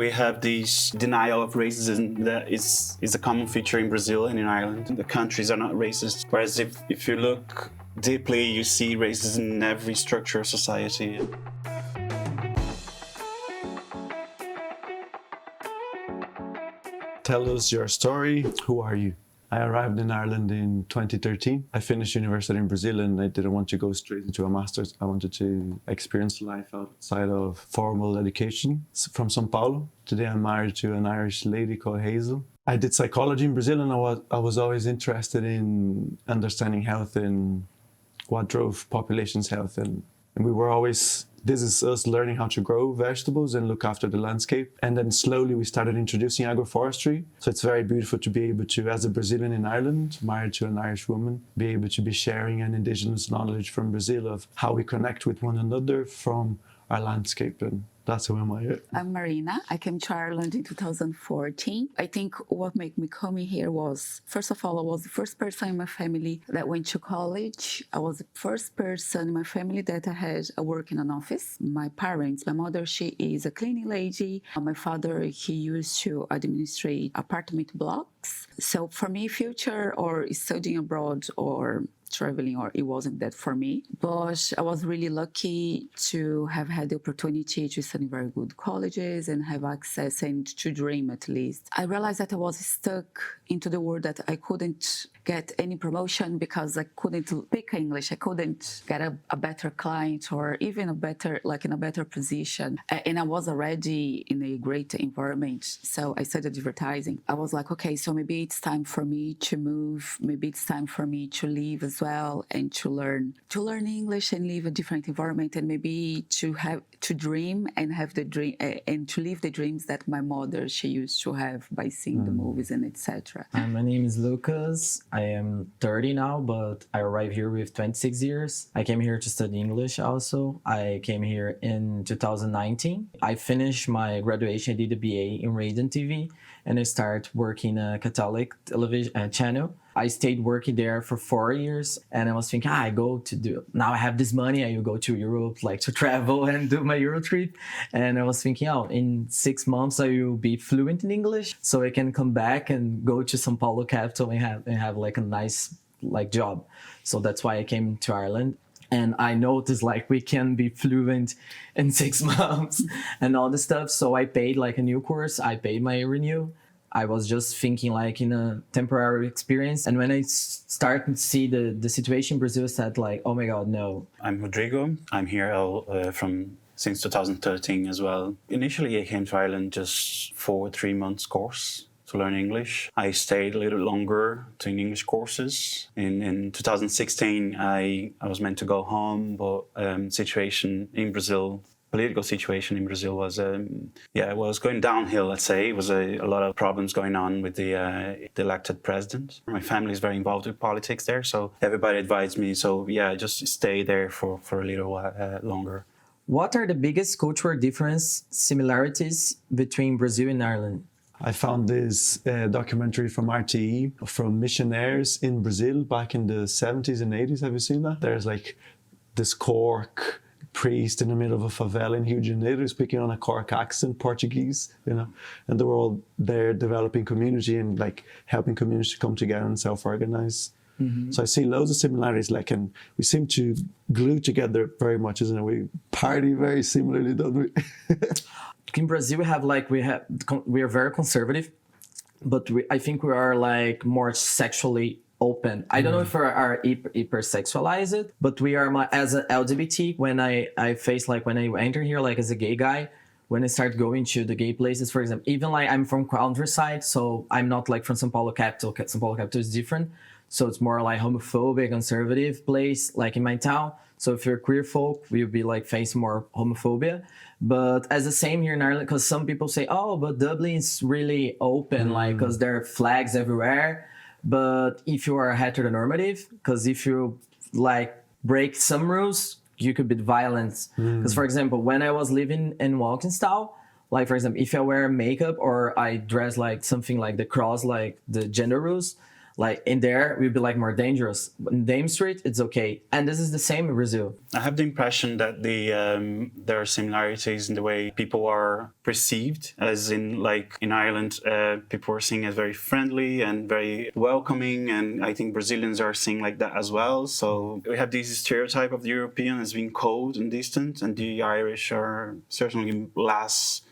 We have this denial of racism that is a common feature in Brazil and in Ireland. The countries are not racist, whereas if you look deeply, you see racism in every structure of society. Tell us your story. Who are you? I arrived in Ireland in 2013. I finished university in Brazil and I didn't want to go straight into a master's. I wanted to experience life outside of formal education from São Paulo. Today I'm married to an Irish lady called Hazel. I did psychology in Brazil and I was always interested in understanding health and what drove population's health. And we were always, this is us learning how to grow vegetables and look after the landscape. And then slowly we started introducing agroforestry. So it's very beautiful to be able to, as a Brazilian in Ireland, married to an Irish woman, be able to be sharing an indigenous knowledge from Brazil of how we connect with one another from our landscape. And that's who am I. I'm Marina. I came to Ireland in 2014. I think what made me come here was, first of all, I was the first person in my family that went to college. I was the first person in my family that I had a work in an office. My parents, my mother, she is a cleaning lady. My father, he used to administrate apartment blocks. So for me, future or studying abroad or traveling, or it wasn't that for me. But I was really lucky to have had the opportunity to study in very good colleges and have access and to dream at least. I realized that I was stuck into the world that I couldn't get any promotion because I couldn't speak English. I couldn't get a better client or even in a better position. And I was already in a great environment. So I studied advertising. I was like, okay, so maybe it's time for me to move. Maybe it's time for me to leave as well and to learn English and live a different environment and maybe to dream and have the dream and to live the dreams that my mother, she used to have by seeing the movies and etc. My name is Lucas. I am 30 now, but I arrived here with 26 years. I came here to study English also. I came here in 2019. I finished my graduation, I did a BA in radio and TV, and I started working a Catholic television channel. I stayed working there for 4 years, and I was thinking, now I have this money, I will go to Europe, like to travel and do my Euro trip. And I was thinking, in 6 months I will be fluent in English, so I can come back and go to São Paulo capital and have like a nice job. So that's why I came to Ireland. And I noticed we can be fluent in 6 months and all this stuff. So I paid a new course, I paid my renew. I was just thinking in a temporary experience. And when I started to see the situation in Brazil, I said oh my God, no. I'm Rodrigo. I'm here since 2013 as well. Initially, I came to Ireland just for a 3 months course to learn English. I stayed a little longer doing English courses. In 2016, I was meant to go home, but political situation in Brazil was going downhill, let's say. It was a lot of problems going on with the elected president. My family is very involved with politics there, so everybody advised me, just stay there for a little while longer. What are the biggest cultural similarities between Brazil and Ireland? I found this documentary from RTE from missionaries in Brazil back in the 70s and 80s. Have you seen that? There's this Cork priest in the middle of a favela in Rio de Janeiro speaking on a Cork accent, Portuguese, and they were all there developing community and helping communities to come together and self-organize. Mm-hmm. So I see loads of similarities, and we seem to glue together very much, isn't it? We party very similarly, don't we? In Brazil, we are very conservative, but I think we are more sexually open. I don't know if we are hypersexualized, but we are as an LGBT. When I face when I enter here as a gay guy, when I start going to the gay places, for example, even I'm from countryside, so I'm not from São Paulo capital. São Paulo capital is different, so it's more homophobic, conservative place in my town. So if you're queer folk, we'll be facing more homophobia. But as the same here in Ireland, because some people say, but Dublin is really open, because there are flags everywhere. But if you are heteronormative, because if you break some rules, you could be violent. Because for example, when I was living in Walkinstow, for example, if I wear makeup or I dress something the cross, the gender rules, Like in there, we'd be like more dangerous. But in Dame Street, it's okay. And this is the same in Brazil. I have the impression that there are similarities in the way people are perceived, as in like in Ireland, people are seen as very friendly and very welcoming, and I think Brazilians are seen like that as well. So we have this stereotype of the European as being cold and distant, and the Irish are certainly less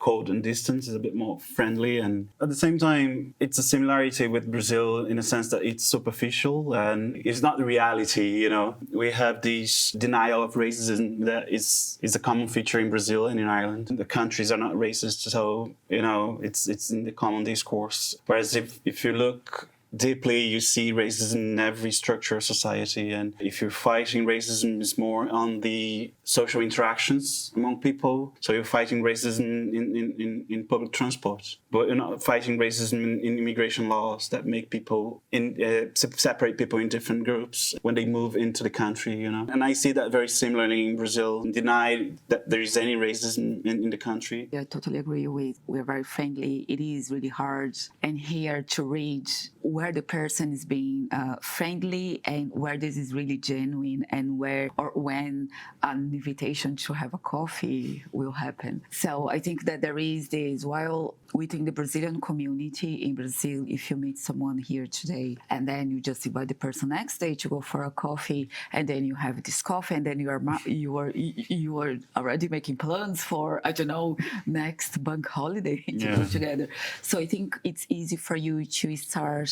cold and distant, is a bit more friendly. And at the same time, it's a similarity with Brazil in a sense that it's superficial and it's not the reality, you know. We have this denial of racism that is a common feature in Brazil and in Ireland. The countries are not racist, so, you know, it's in the common discourse. Whereas if you look deeply, you see racism in every structure of society, and if you're fighting racism, it's more on the social interactions among people. So you're fighting racism in public transport, but you're not fighting racism in immigration laws that make people separate people in different groups when they move into the country, you know. And I see that very similarly in Brazil. Deny that there is any racism in the country. I totally agree with. We're very friendly. It is really hard, and here to read where the person is being friendly and where this is really genuine, and where or when an invitation to have a coffee will happen. So I think that there is this, while within the Brazilian community in Brazil, if you meet someone here today and then you just invite the person next day to go for a coffee, and then you have this coffee, and then you are already making plans for, I don't know, next bank holiday to go together. So I think it's easy for you to start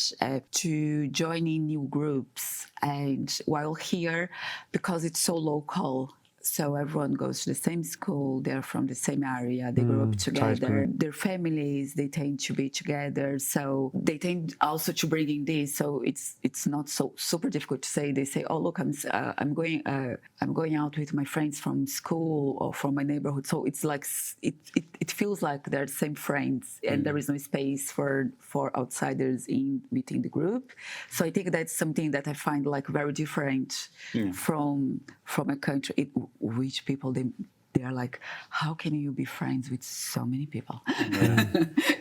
to join in new groups, and while here, because it's so local, so everyone goes to the same school, they're from the same area, they grow up together, their families, they tend to be together, so they tend also to bring in this, so it's not so super difficult to say. They say, oh look, I'm going out with my friends from school or from my neighborhood, so it's like it feels like they're the same friends, and there is no space for outsiders within the group. So I think that's something that I find like very different from a country which people they are like, how can you be friends with so many people?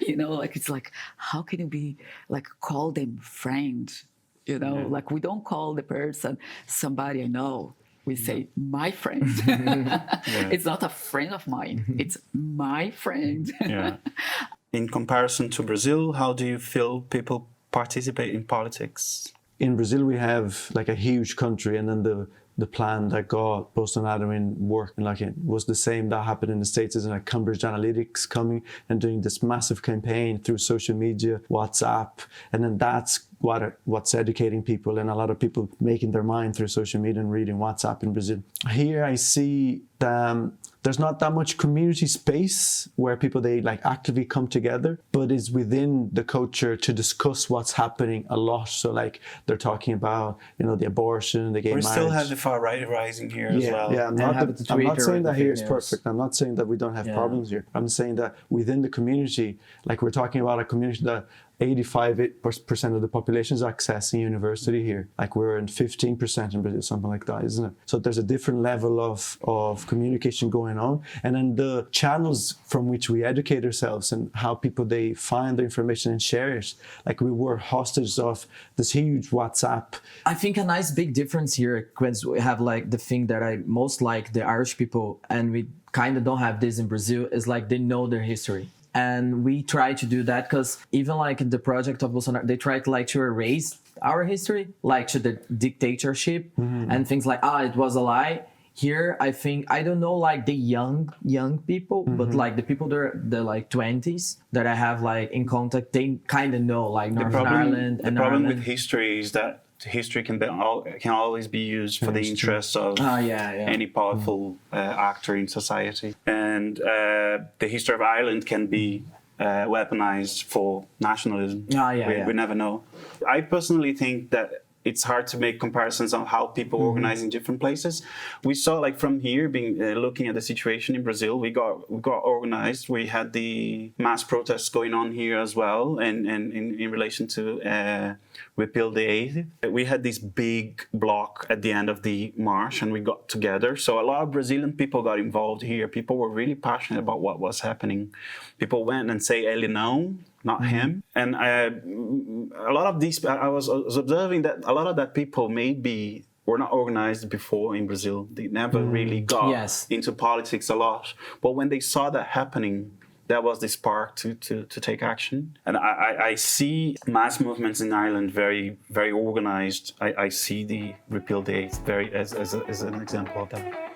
You know, like it's like, how can you be like call them friend? You know, like we don't call the person somebody I know. We say my friend. It's not a friend of mine. It's my friend. In comparison to Brazil, how do you feel people participate in politics? In Brazil, we have like a huge country, and then the plan that got Bolsonaro in work, like it was the same that happened in the States, isn't it? Cambridge Analytics coming and doing this massive campaign through social media, WhatsApp, and then that's what's educating people, and a lot of people making their mind through social media and reading WhatsApp in Brazil. Here I see there's not that much community space where people, they like actively come together, but it's within the culture to discuss what's happening a lot. So like they're talking about, you know, the abortion, the gay marriage. We still have the far right rising here as well. Yeah, I'm not saying that here is perfect. I'm not saying that we don't have problems here. I'm saying that within the community, like we're talking about a community that 85% of the population is accessing university here. Like we're in 15% in Brazil, something like that, isn't it? So there's a different level of communication going on. And then the channels from which we educate ourselves and how people, they find the information and share it. Like we were hostages of this huge WhatsApp. I think a nice big difference here, because we have like the thing that I most like the Irish people, and we kind of don't have this in Brazil, is like they know their history. And we try to do that, because even like in the project of Bolsonaro, they try to like to erase our history, like to the dictatorship and things like, it was a lie. Here, I think, I don't know, like the young people, but like the people that are the like 20s that I have like in contact, they kind of know like Northern Ireland. The problem with history is that history can always be used for the interests of any powerful actor in society, and the history of Ireland can be weaponized for nationalism. We never know. I personally think that it's hard to make comparisons on how people organize in different places. We saw, like from here, looking at the situation in Brazil, we got organized. We had the mass protests going on here as well, and in relation to repeal the 8th. We had this big block at the end of the march, and we got together. So a lot of Brazilian people got involved here. People were really passionate about what was happening. People went and say "Ele não," not him. And a lot of these, I was observing that a lot of that people maybe were not organized before in Brazil. They never really got into politics a lot. But when they saw that happening, that was the spark to take action. And I see mass movements in Ireland very, very organized. I see the Repeal Day as an example of that.